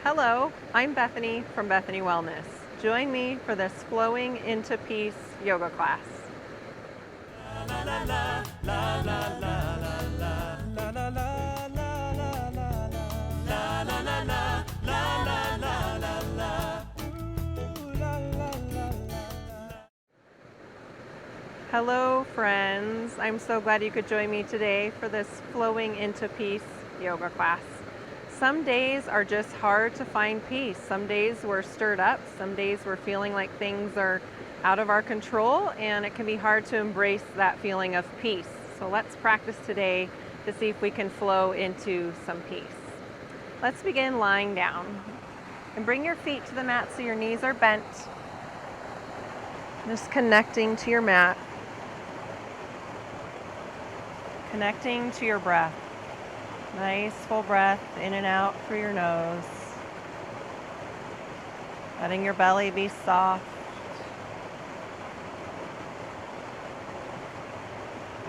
Hello, I'm Bethany from Bethany Wellness. Join me for this Flowing into Peace yoga class. Hello, friends. I'm so glad you could join me today for this Flowing into Peace yoga class. Some days are just hard to find peace. Some days we're stirred up. Some days we're feeling like things are out of our control, and it can be hard to embrace that feeling of peace. So let's practice today to see if we can flow into some peace. Let's begin lying down. And bring your feet to the mat so your knees are bent. Just connecting to your mat. Connecting to your breath. Nice full breath in and out through your nose. Letting your belly be soft.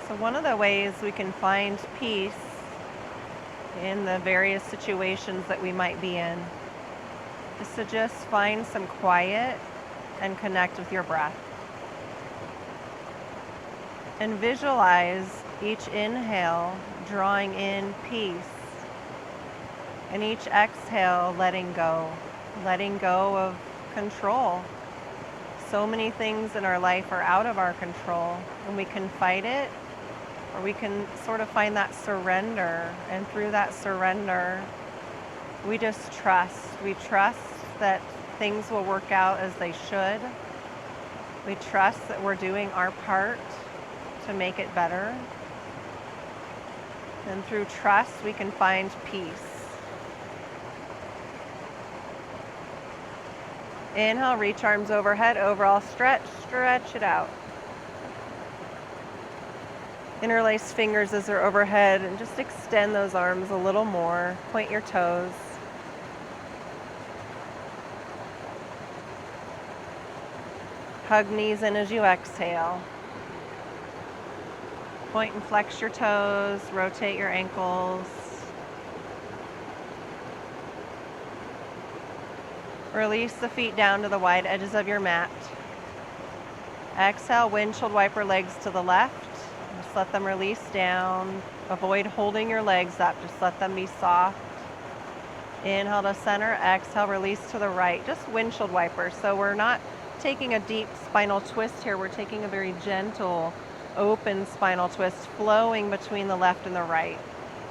So one of the ways we can find peace in the various situations that we might be in is to just find some quiet and connect with your breath. And visualize each inhale drawing in peace, and each exhale letting go of control. So many things in our life are out of our control, and we can fight it, or we can sort of find that surrender, and through that surrender we just trust. We trust that things will work out as they should. We trust that we're doing our part to make it better. And through trust, we can find peace. Inhale, reach arms overhead, overall stretch it out. Interlace fingers as they're overhead and just extend those arms a little more. Point your toes. Hug knees in as you exhale. Point and flex your toes, rotate your ankles. Release the feet down to the wide edges of your mat. Exhale, windshield wiper legs to the left. Just let them release down. Avoid holding your legs up, just let them be soft. Inhale to center, exhale, release to the right. Just windshield wiper. So we're not taking a deep spinal twist here, we're taking a very gentle open spinal twist, flowing between the left and the right.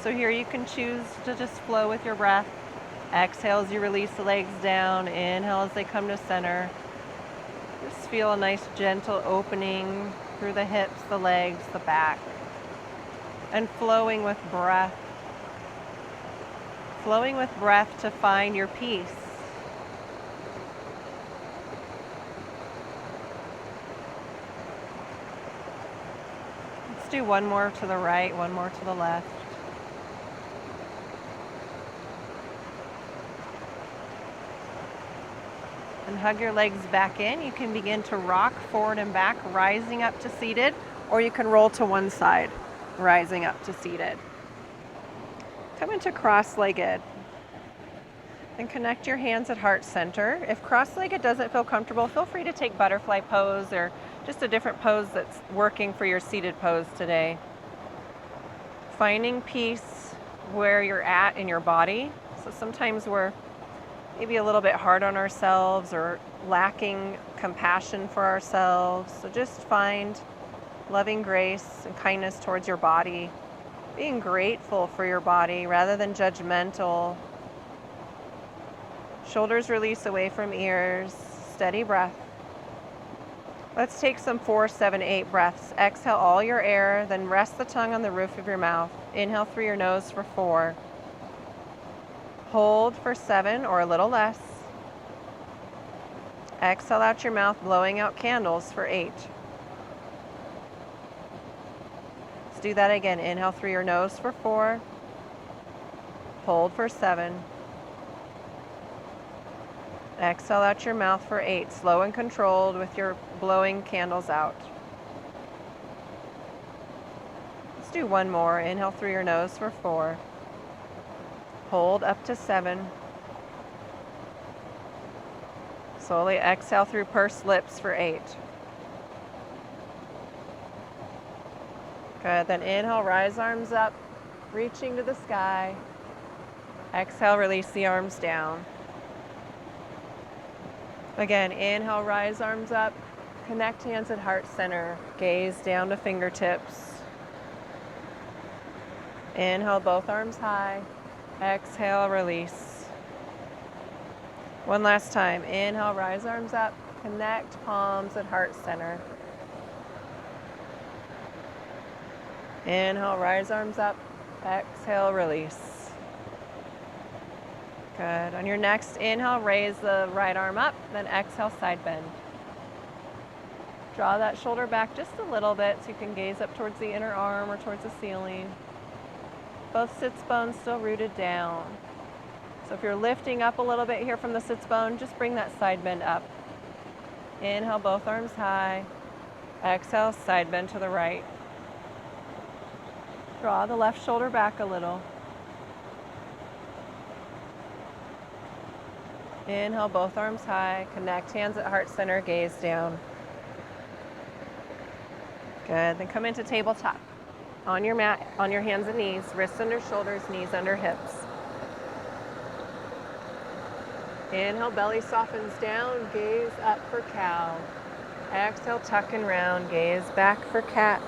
So here you can choose to just flow with your breath. Exhale as you release the legs down. Inhale as they come to center. Just feel a nice gentle opening through the hips, the legs, the back. And flowing with breath. Flowing with breath to find your peace. Do one more to the right, one more to the left. And hug your legs back in. You can begin to rock forward and back, rising up to seated, or you can roll to one side, rising up to seated. Come into cross-legged. And connect your hands at heart center. If cross-legged doesn't feel comfortable, feel free to take butterfly pose or just a different pose that's working for your seated pose today. Finding peace where you're at in your body. So sometimes we're maybe a little bit hard on ourselves or lacking compassion for ourselves. So just find loving grace and kindness towards your body. Being grateful for your body rather than judgmental. Shoulders release away from ears. Steady breath. Let's take some 4, 7, 8 breaths. Exhale all your air, then rest the tongue on the roof of your mouth. Inhale through your nose for 4. Hold for 7 or a little less. Exhale out your mouth, blowing out candles for 8. Let's do that again. Inhale through your nose for 4. Hold for 7. Exhale out your mouth for 8, slow and controlled with your blowing candles out. Let's do one more. Inhale through your nose for 4. Hold up to 7. Slowly exhale through pursed lips for 8. Good. Then inhale, rise arms up, reaching to the sky. Exhale, release the arms down. Again, inhale, rise arms up, connect hands at heart center, gaze down to fingertips. Inhale, both arms high. Exhale, release. One last time. Inhale, rise arms up, connect palms at heart center. Inhale, rise arms up. Exhale, release. Good. On your next inhale, raise the right arm up, then exhale, side bend. Draw that shoulder back just a little bit so you can gaze up towards the inner arm or towards the ceiling. Both sits bones still rooted down. So if you're lifting up a little bit here from the sits bone, just bring that side bend up. Inhale, both arms high. Exhale, side bend to the right. Draw the left shoulder back a little. Inhale, both arms high. Connect hands at heart center, gaze down. Good. Then come into tabletop. On your mat, on your hands and knees, wrists under shoulders, knees under hips. Inhale, belly softens down, gaze up for cow. Exhale, tuck and round, gaze back for cat.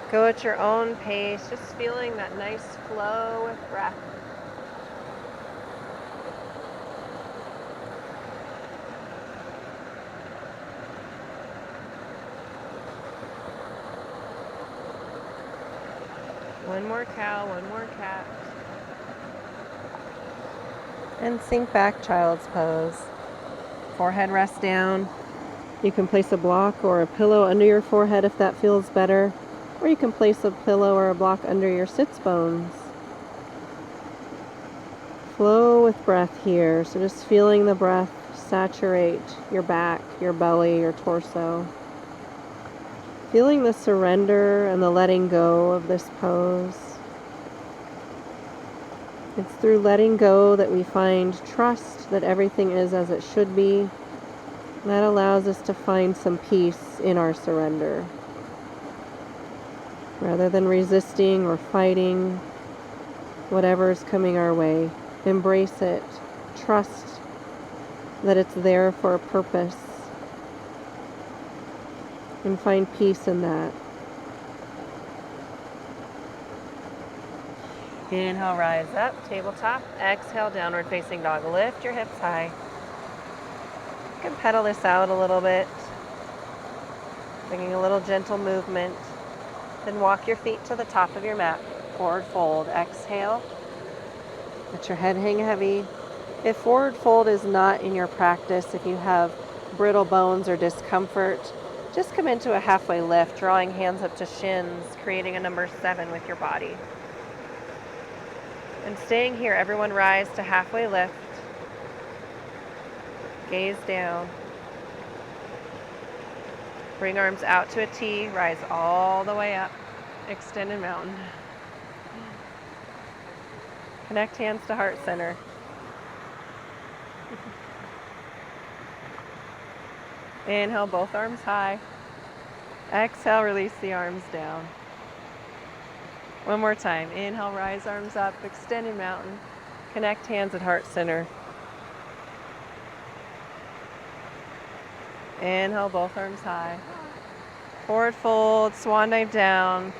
Go at your own pace, just feeling that nice flow with breath. One more cow, one more cat. And sink back, child's pose. Forehead rests down. You can place a block or a pillow under your forehead if that feels better. Or you can place a pillow or a block under your sits bones. Flow with breath here. So just feeling the breath saturate your back, your belly, your torso. Feeling the surrender and the letting go of this pose. It's through letting go that we find trust that everything is as it should be. That allows us to find some peace in our surrender. Rather than resisting or fighting whatever is coming our way, embrace it. Trust that it's there for a purpose. And find peace in that. Inhale, rise up, tabletop. Exhale, downward facing dog. Lift your hips high. You can pedal this out a little bit, bringing a little gentle movement. Then walk your feet to the top of your mat. Forward fold. Exhale. Let your head hang heavy. If forward fold is not in your practice, if you have brittle bones or discomfort, just come into a halfway lift, drawing hands up to shins, creating a number 7 with your body. And staying here, everyone rise to halfway lift. Gaze down. Bring arms out to a T, rise all the way up. Extended mountain. Connect hands to heart center. Inhale, both arms high. Exhale, release the arms down. One more time. Inhale, rise arms up, extended mountain. Connect hands at heart center. Inhale, both arms high. Forward fold, swan dive down.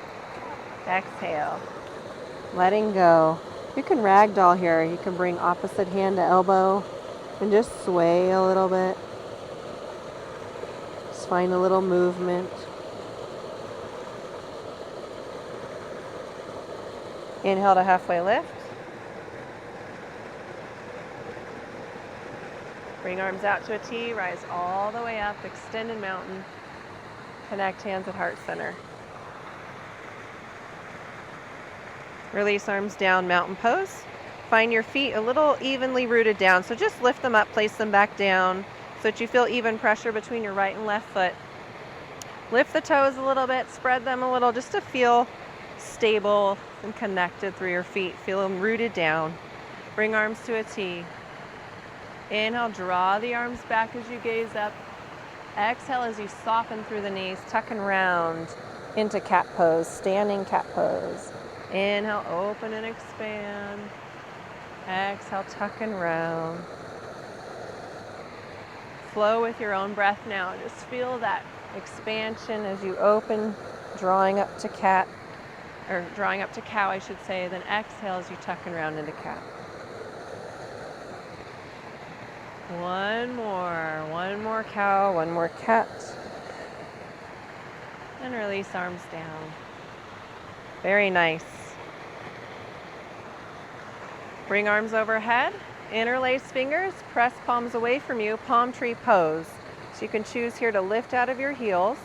Exhale. Letting go. You can ragdoll here. You can bring opposite hand to elbow and just sway a little bit. Just find a little movement. Inhale to halfway lift. Bring arms out to a T, rise all the way up, extended mountain. Connect hands at heart center. Release arms down, mountain pose. Find your feet a little evenly rooted down. So just lift them up, place them back down so that you feel even pressure between your right and left foot. Lift the toes a little bit, spread them a little just to feel stable and connected through your feet. Feel them rooted down. Bring arms to a T. Inhale, draw the arms back as you gaze up. Exhale as you soften through the knees, tuck and round into cat pose, standing cat pose. Inhale, open and expand. Exhale, tuck and round. Flow with your own breath now. Just feel that expansion as you open, drawing up to cat, or drawing up to cow, I should say. Then exhale as you tuck and round into cat. One more cow, one more cat. And release arms down. Very nice. Bring arms overhead, interlace fingers, press palms away from you, palm tree pose. So you can choose here to lift out of your heels,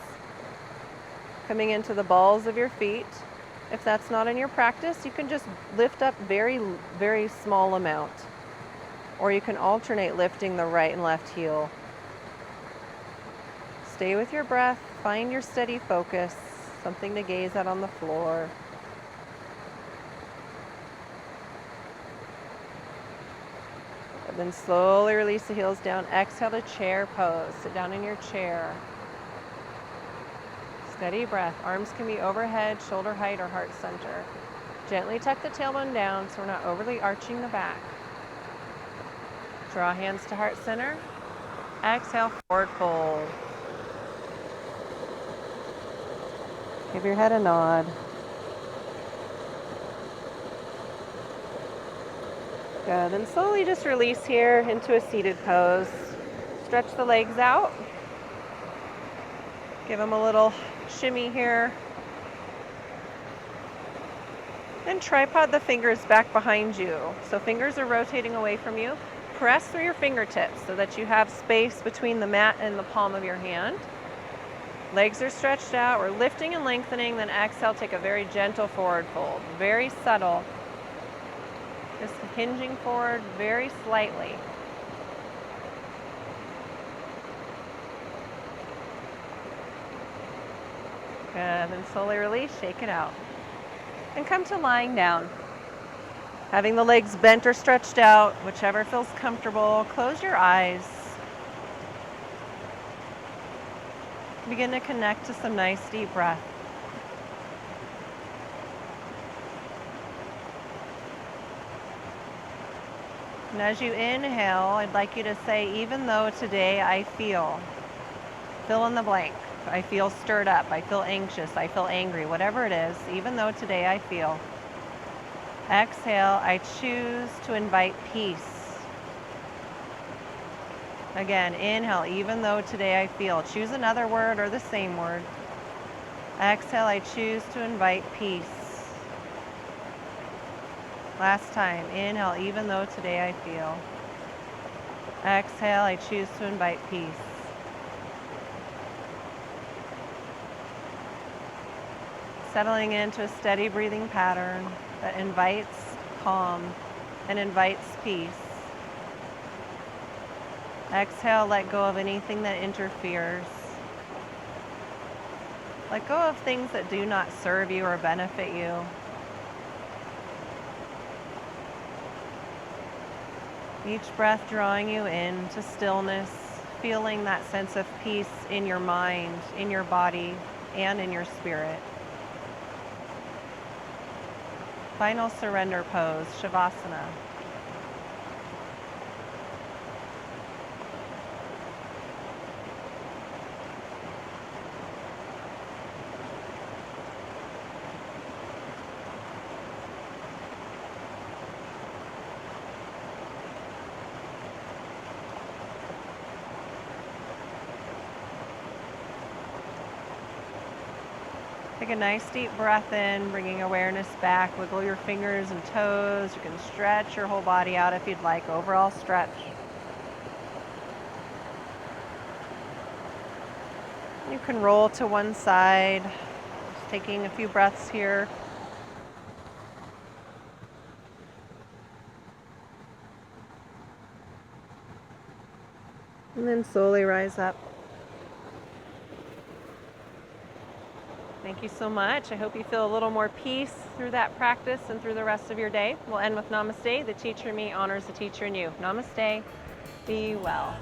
coming into the balls of your feet. If that's not in your practice, you can just lift up very, very small amount. Or you can alternate lifting the right and left heel. Stay with your breath, find your steady focus, something to gaze at on the floor. And then slowly release the heels down. Exhale to chair pose. Sit down in your chair. Steady breath. Arms can be overhead, shoulder height, or heart center. Gently tuck the tailbone down so we're not overly arching the back. Draw hands to heart center. Exhale, forward fold. Give your head a nod. Good, and slowly just release here into a seated pose. Stretch the legs out. Give them a little shimmy here. Then tripod the fingers back behind you. So fingers are rotating away from you. Press through your fingertips so that you have space between the mat and the palm of your hand. Legs are stretched out. We're lifting and lengthening. Then exhale, take a very gentle forward fold. Very subtle. Just hinging forward very slightly. Good, then slowly release, shake it out. And come to lying down. Having the legs bent or stretched out, whichever feels comfortable. Close your eyes. Begin to connect to some nice deep breath. And as you inhale, I'd like you to say, even though today I feel, fill in the blank. I feel stirred up, I feel anxious, I feel angry, whatever it is, even though today I feel. Exhale, I choose to invite peace. Again, inhale, even though today I feel. Choose another word or the same word. Exhale, I choose to invite peace. Last time, inhale, even though today I feel. Exhale, I choose to invite peace. Settling into a steady breathing pattern that invites calm and invites peace. Exhale, let go of anything that interferes. Let go of things that do not serve you or benefit you. Each breath drawing you into stillness, feeling that sense of peace in your mind, in your body, and in your spirit. Final surrender pose, Shavasana. Take a nice deep breath in, bringing awareness back. Wiggle your fingers and toes. You can stretch your whole body out if you'd like. Overall stretch. You can roll to one side. Just taking a few breaths here. And then slowly rise up. Thank you so much. I hope you feel a little more peace through that practice and through the rest of your day. We'll end with Namaste. The teacher in me honors the teacher in you. Namaste. Be well.